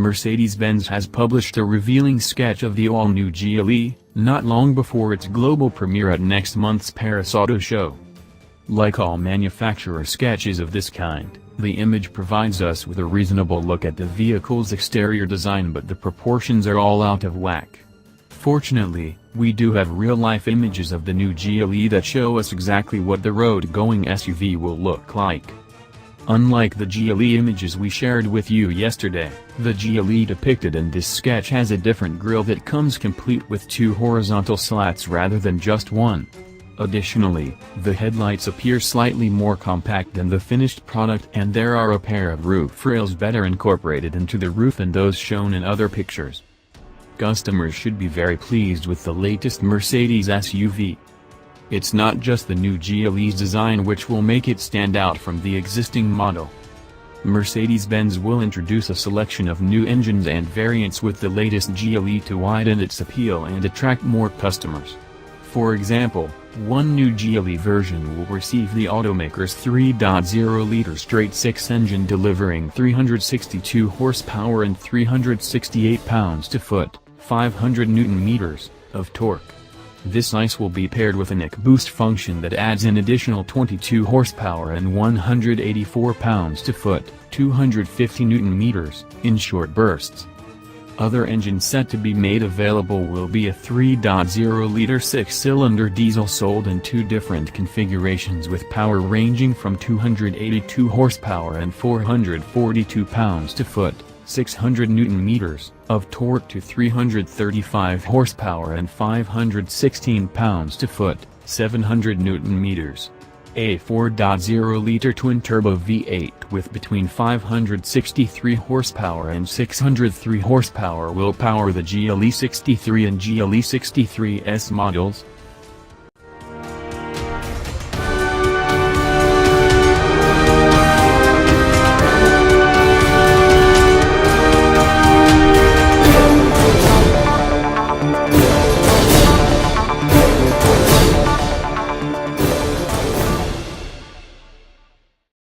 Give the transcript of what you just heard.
Mercedes-Benz has published a revealing sketch of the all-new gle, not long before its global premiere at next month's Paris Auto Show. Like all manufacturer sketches of this kind, the image provides us with a reasonable look at the vehicle's exterior design, but the proportions are all out of whack. Fortunately, we do have real-life images of the new gle that show us exactly what the road-going SUV will look like. Unlike the gle images we shared with you yesterday, the gle depicted in this sketch has a different grille that comes complete with two horizontal slats rather than just one. Additionally, the headlights appear slightly more compact than the finished product, and there are a pair of roof rails better incorporated into the roof than those shown in other pictures. Customers should be very pleased with the latest Mercedes SUV. It's not just the new gle's design which will make it stand out from the existing model. Mercedes-Benz will introduce a selection of new engines and variants with the latest gle to widen its appeal and attract more customers. For example, one new gle version will receive the automaker's 3.0-liter straight-six engine delivering 362 horsepower and 368 pounds-to-foot, 500 Nm, of torque. This ICE will be paired with an EcoBoost function that adds an additional 22 horsepower and 184 pounds-to-foot, 250 Nm, in short bursts. Other engines set to be made available will be a 3.0-liter six-cylinder diesel sold in two different configurations with power ranging from 282 horsepower and 442 pounds-to-foot, 600 Nm, of torque to 335 horsepower and 516 pounds-to-foot, 700 Nm. A 4.0-liter twin-turbo V8 with between 563 horsepower and 603 horsepower will power the GLE 63 and GLE 63S models,